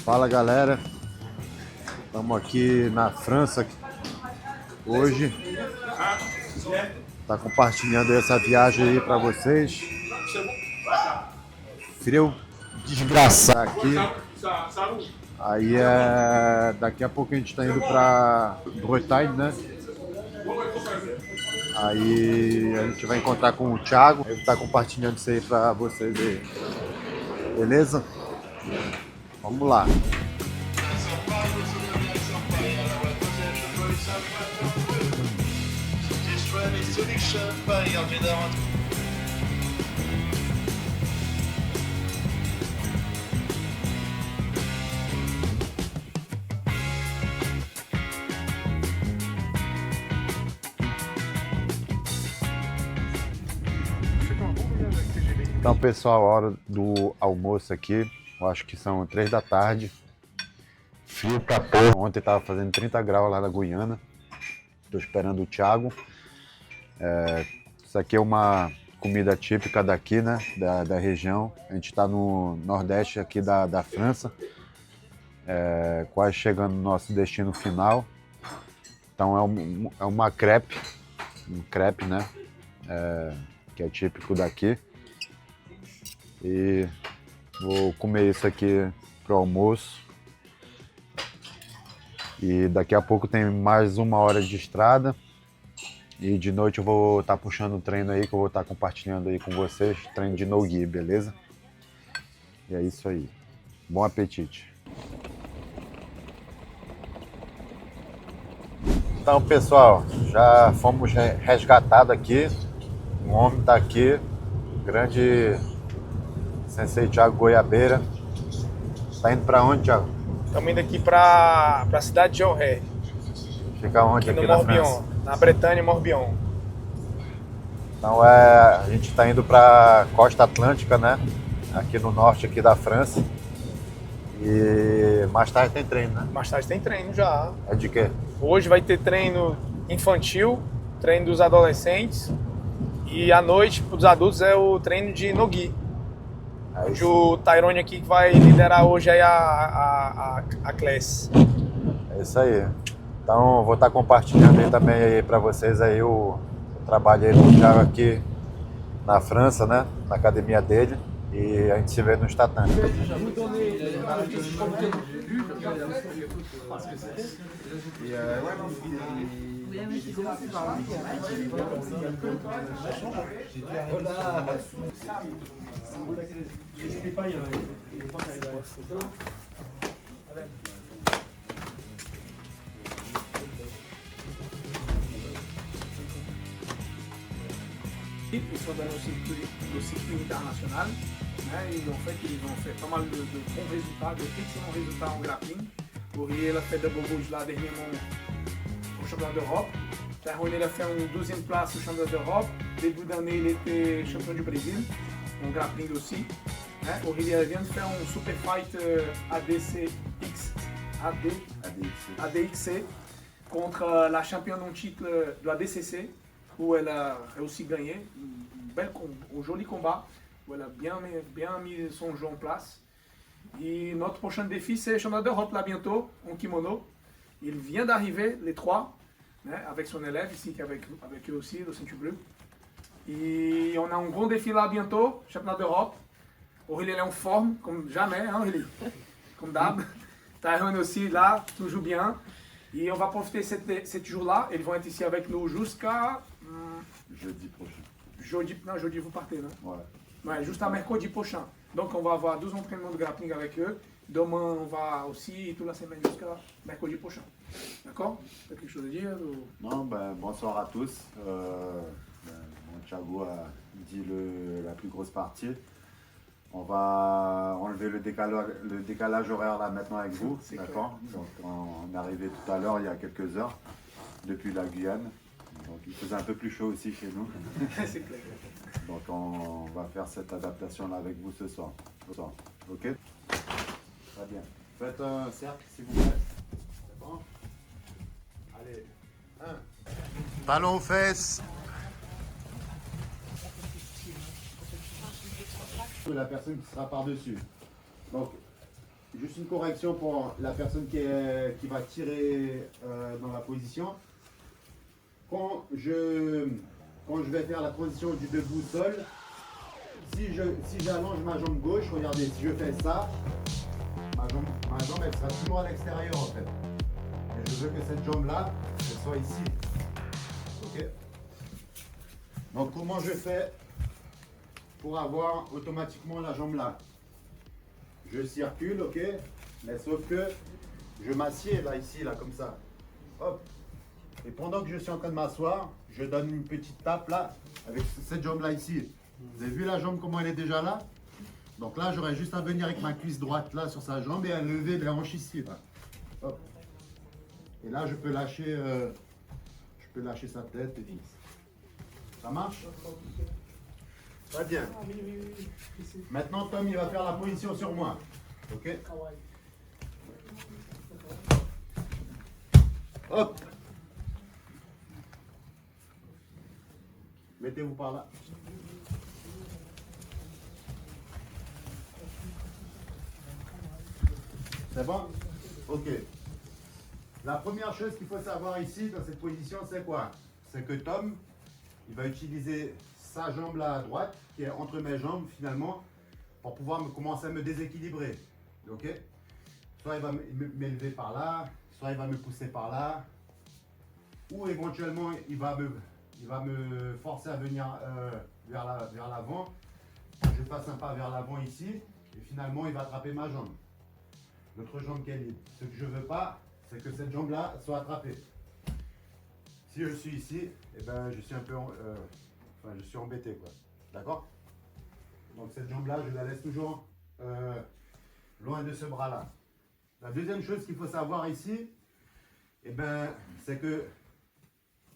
Fala galera, estamos aqui na França hoje, tá compartilhando essa viagem aí para vocês. Frio desgraçado aqui. Aí daqui a pouco a gente está indo para Bretagne, né? Aí a gente vai encontrar com o Thiago, ele está compartilhando isso aí para vocês aí. Beleza? Vamos lá. Então pessoal, a hora do almoço aqui, eu acho que são 3 da tarde. Frio pra porra. Ontem tava fazendo 30 graus lá na Guiana. Tô esperando o Thiago. Isso aqui é uma comida típica daqui, né? Da região. A gente tá no nordeste aqui da França. Quase chegando no nosso destino final. Então é uma crepe. Um crepe, né? Que é típico daqui. E vou comer isso aqui pro almoço. E daqui a pouco tem mais 1 hora de estrada. E de noite eu vou estar puxando um treino aí que eu vou estar compartilhando aí com vocês. Treino de no-gi, beleza? E é isso aí. Bom apetite. Então pessoal, já fomos resgatados aqui. O homem tá aqui. Grande Sensei Thiago Goiabeira. Tá indo pra onde, Thiago? Estamos indo aqui para a cidade de Auray. Fica onde aqui no na Morbihan, França? na Bretanha, Morbihan. Então a gente está indo para Costa Atlântica, né? Aqui no norte aqui da França. E mais tarde tem treino, né? Mais tarde tem treino já. É de quê? Hoje vai ter treino infantil, treino dos adolescentes. E à noite, para os adultos, é o treino de no-gi. Onde o Tyrone aqui vai liderar hoje aí a classe. É isso aí. Então vou estar compartilhando aí também aí para vocês aí o trabalho aí do Thiago aqui na França, né? Na academia dele. E a gente se vê no tatame. Ils sont dans le circuit international, né? E en fait, ils ont fait pas mal de bons résultats, d'excellents résultats en grappling. Laurie, elle a fait double rouge là dernièrement au championnat d'Europe. Tyrone, il a fait une 12e place au championnat d'Europe. Début d'année, il était champion du Brésil, en grappling aussi. Né? Laurie, elle vient de faire un super fight ADXC contre la championne en titre de la DCC, où elle a aussi gagné un joli combat, où elle a bien mis son jeu en place. Et notre prochain défi, c'est le championnat d'Europe là bientôt, en kimono. Il vient d'arriver, les 3, né, avec son élève ici, avec eux aussi, le ceinture bleu. Et on a un grand défi là bientôt, championnat d'Europe. Aurélie est en forme, comme jamais, hein, Aurélie, comme d'hab. Tyrone aussi là, toujours bien. Et on va profiter de ces jours-là. Ils vont être ici avec nous jusqu'à... Jeudi prochain. Jeudi vous partez, non? Ouais. Jusqu'à mercredi prochain. Donc on va avoir 12 entraînements de grappling avec eux. Demain on va aussi toute la semaine jusqu'à mercredi prochain. D'accord? Tu as quelque chose à dire ou... Non, bonsoir à tous. Thiago a dit la plus grosse partie. On va enlever le décalage horaire là maintenant avec vous, d'accord? Donc on est arrivé tout à l'heure, il y a quelques heures, depuis la Guyane. Donc il faisait un peu plus chaud aussi chez nous. C'est clair. Donc on va faire cette adaptation là avec vous ce soir. Ok? Très bien. Faites un cercle s'il vous plaît. C'est bon? Allez. 1. Talon aux fesses. La personne qui sera par-dessus. Donc juste une correction pour la personne qui va tirer dans la position. Quand je vais faire la transition du debout-sol, si j'allonge ma jambe gauche, regardez, si je fais ça, ma jambe elle sera toujours à l'extérieur en fait. Et je veux que cette jambe-là, elle soit ici. Ok. Donc comment je fais pour avoir automatiquement la jambe là? Je circule, ok, mais sauf que je m'assieds là, ici, là, comme ça. Hop. Et pendant que je suis en train de m'asseoir, je donne une petite tape là, avec cette jambe là ici. Vous avez vu la jambe comment elle est déjà là? Donc là, j'aurais juste à venir avec ma cuisse droite là sur sa jambe et à lever les hanches ici. Là. Hop. Et là, je peux lâcher sa tête et tout. Ça marche? Très bien. Maintenant, Tom, il va faire la position sur moi. Ok? Hop! Mettez-vous par là. C'est bon? Ok. La première chose qu'il faut savoir ici, dans cette position, c'est quoi? C'est que Tom, il va utiliser sa jambe là à droite, qui est entre mes jambes finalement, pour pouvoir commencer à me déséquilibrer. Ok? Soit il va m'élever par là, soit il va me pousser par là, ou éventuellement il va me forcer à venir vers l'avant. Je fasse un pas vers l'avant ici, et finalement il va attraper ma jambe. L'autre jambe qui est libre. Ce que je ne veux pas, c'est que cette jambe-là soit attrapée. Si je suis ici, eh ben, je suis un peu, je suis embêté, quoi. D'accord? Donc cette jambe-là, je la laisse toujours loin de ce bras-là. La deuxième chose qu'il faut savoir ici, eh ben, c'est que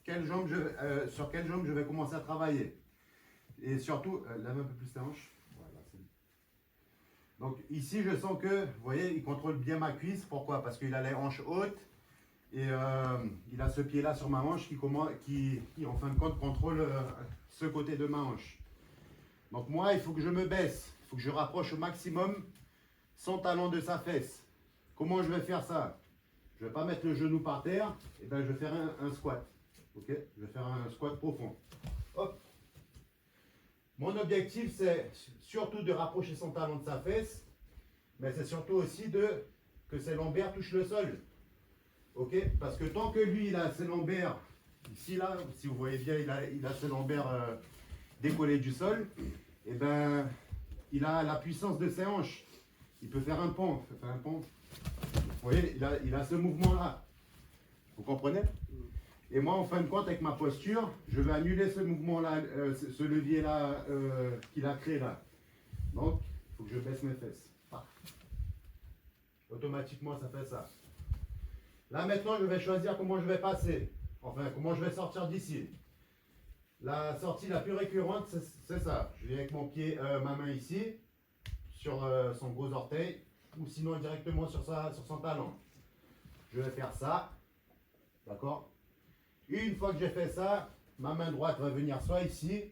sur quelle jambe je vais commencer à travailler. Et surtout, lève un peu plus ta hanche. Voilà, c'est bon. Donc ici, je sens que, vous voyez, il contrôle bien ma cuisse. Pourquoi? Parce qu'il a les hanches hautes et il a ce pied-là sur ma hanche qui en fin de compte, contrôle ce côté de ma hanche. Donc moi, il faut que je me baisse. Il faut que je rapproche au maximum son talon de sa fesse. Comment je vais faire ça? Je ne vais pas mettre le genou par terre. Et ben, je vais faire un squat. Ok? Je vais faire un squat profond. Hop. Mon objectif, c'est surtout de rapprocher son talon de sa fesse, mais c'est surtout aussi que ses lombaires touchent le sol. Ok? Parce que tant que lui, il a ses lombaires, ici, là, si vous voyez bien, il a ses lombaires décollés du sol, et ben, il a la puissance de ses hanches. Il peut faire un pont. Vous voyez, il a ce mouvement-là. Vous comprenez? Et moi, en fin de compte, avec ma posture, je vais annuler ce mouvement-là, ce levier-là qu'il a créé là. Donc, il faut que je baisse mes fesses. Ah. Automatiquement, ça fait ça. Là, maintenant, je vais choisir comment je vais passer. Enfin, comment je vais sortir d'ici. La sortie la plus récurrente, c'est ça. Je viens avec mon pied, ma main ici, sur son gros orteil, ou sinon directement sur son talon. Je vais faire ça. D'accord? Une fois que j'ai fait ça, ma main droite va venir soit ici,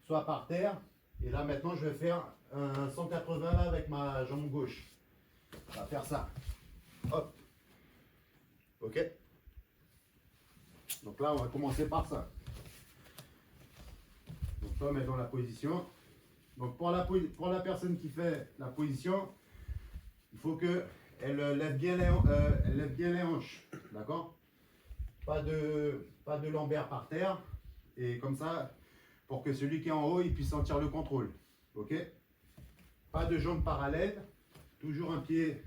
soit par terre. Et là maintenant, je vais faire un 180 là avec ma jambe gauche. On va faire ça. Hop. Ok. Donc là, on va commencer par ça. Donc Tom est dans la position. Donc pour la personne qui fait la position, il faut qu'elle lève bien les hanches. D'accord? Pas de lombaire par terre. Et comme ça, pour que celui qui est en haut, il puisse sentir le contrôle. Ok? Pas de jambes parallèles. Toujours un pied,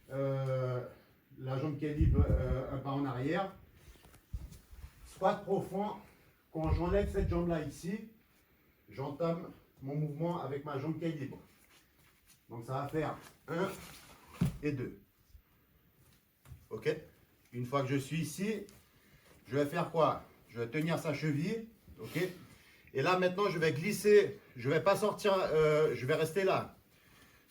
la jambe qui est libre, un pas en arrière. Squat profond. Quand j'enlève cette jambe-là ici, j'entame mon mouvement avec ma jambe qui est libre. Donc ça va faire 1 et 2. Ok? Une fois que je suis ici, je vais faire quoi? Je vais tenir sa cheville, ok? Et là maintenant je vais glisser, je ne vais pas sortir, je vais rester là.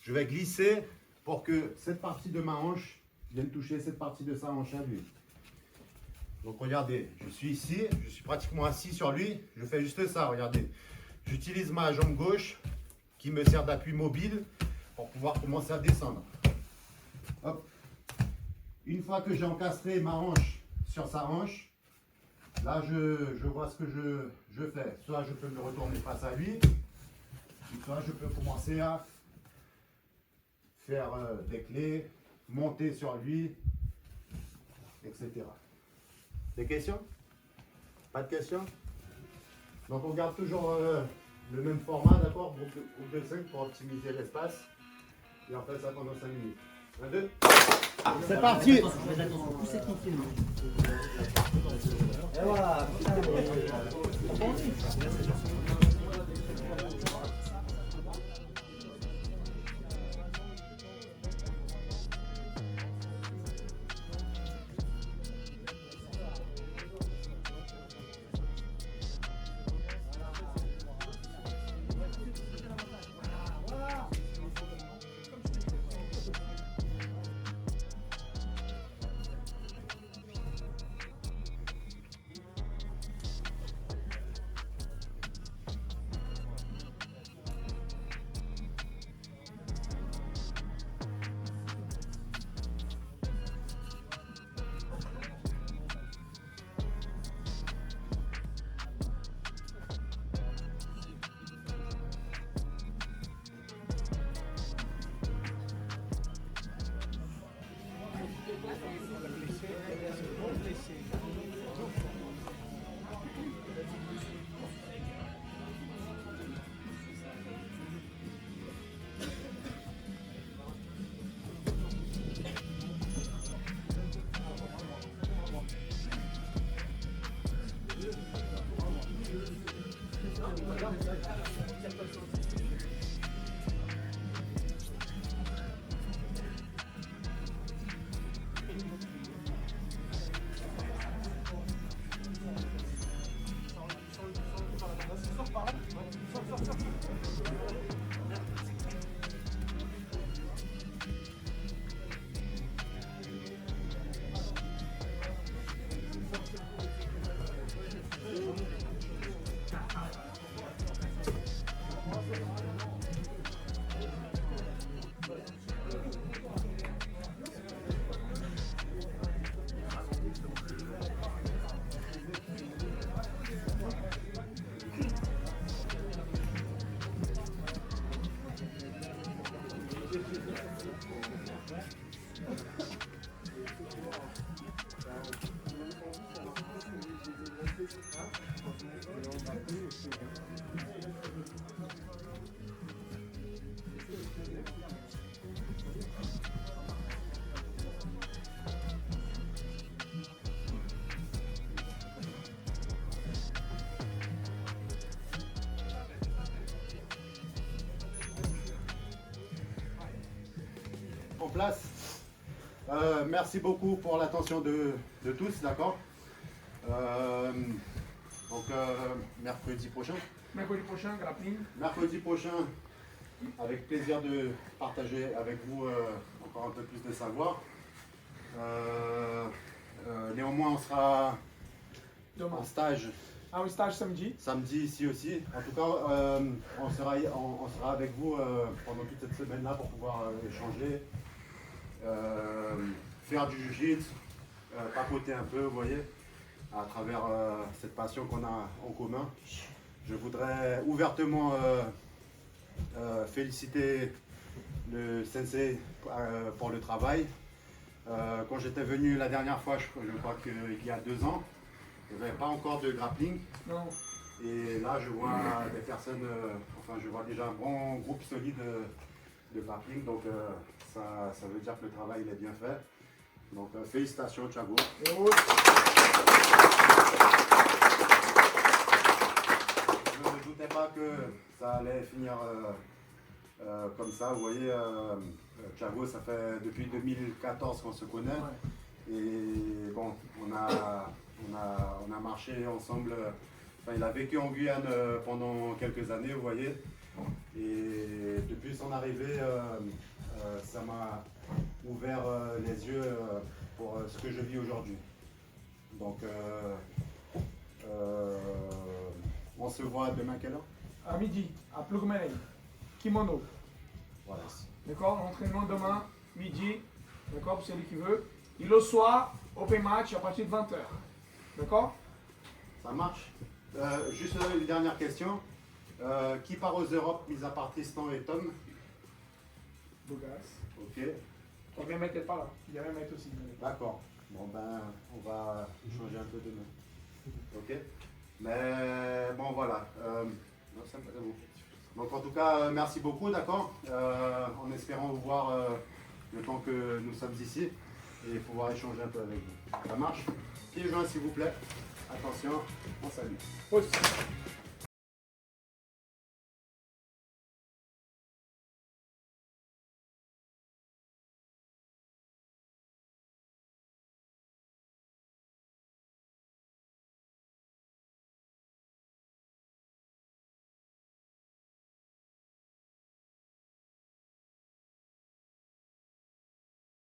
Je vais glisser pour que cette partie de ma hanche vienne toucher cette partie de sa hanche à lui. Donc regardez, je suis ici, je suis pratiquement assis sur lui, je fais juste ça, regardez. J'utilise ma jambe gauche qui me sert d'appui mobile pour pouvoir commencer à descendre. Hop. Une fois que j'ai encastré ma hanche sur sa hanche, là je vois ce que je fais. Soit je peux me retourner face à lui, soit je peux commencer à faire des clés, monter sur lui, etc. Des questions? Pas de questions? Donc on garde toujours le même format, d'accord? Groupe de 5 pour optimiser l'espace. Et on fait ça pendant 5 minutes. 1, 2. C'est parti! Et voilà. En place. Merci beaucoup pour l'attention de tous, d'accord? Donc mercredi prochain. Mercredi prochain, grappling. Mercredi prochain, avec plaisir de partager avec vous encore un peu plus de savoir. Néanmoins, on sera Demain. en stage Ah oui, stage samedi. samedi ici aussi. En tout cas, on sera avec vous pendant toute cette semaine-là pour pouvoir échanger, faire du jiu-jitsu, papoter un peu, vous voyez, à travers cette passion qu'on a en commun. Je voudrais ouvertement féliciter le sensei pour le travail. Quand j'étais venu la dernière fois, je crois qu'il y a 2 ans, il n'y avait pas encore de grappling. Non. Et là, je vois des personnes, enfin, je vois déjà un bon groupe solide de grappling. Donc, ça veut dire que le travail il est bien fait. Donc, félicitations, Thiago. Et oui. Je ne doutais pas que ça allait finir comme ça. Vous voyez, Thiago, ça fait depuis 2014 qu'on se connaît. Ouais. Et bon, on a marché ensemble. Enfin, il a vécu en Guyane pendant quelques années, vous voyez. Et depuis son arrivée, ça m'a ouvert les yeux pour ce que je vis aujourd'hui. Donc, on se voit demain quelle heure? À midi, à Plugmeleng. Kimono. Voilà. D'accord? Entraînement demain, midi. D'accord, pour celui qui veut. Et le soir, open match à partir de 20h. D'accord? Ça marche. Juste une dernière question. Qui part aux Europes, mis à part Tristan et Tom? Bogas. Ok, On vient mettre pas là. Il y a même mettre aussi. d'accord. Bon ben, on va changer un peu de nom. Ok. Mais bon voilà. Non, ça me paraît bon. Donc en tout cas, merci beaucoup, d'accord. En espérant vous voir le temps que nous sommes ici et pouvoir échanger un peu avec vous. Ça marche? Pieds joints s'il vous plaît. Attention, on salue. Pause.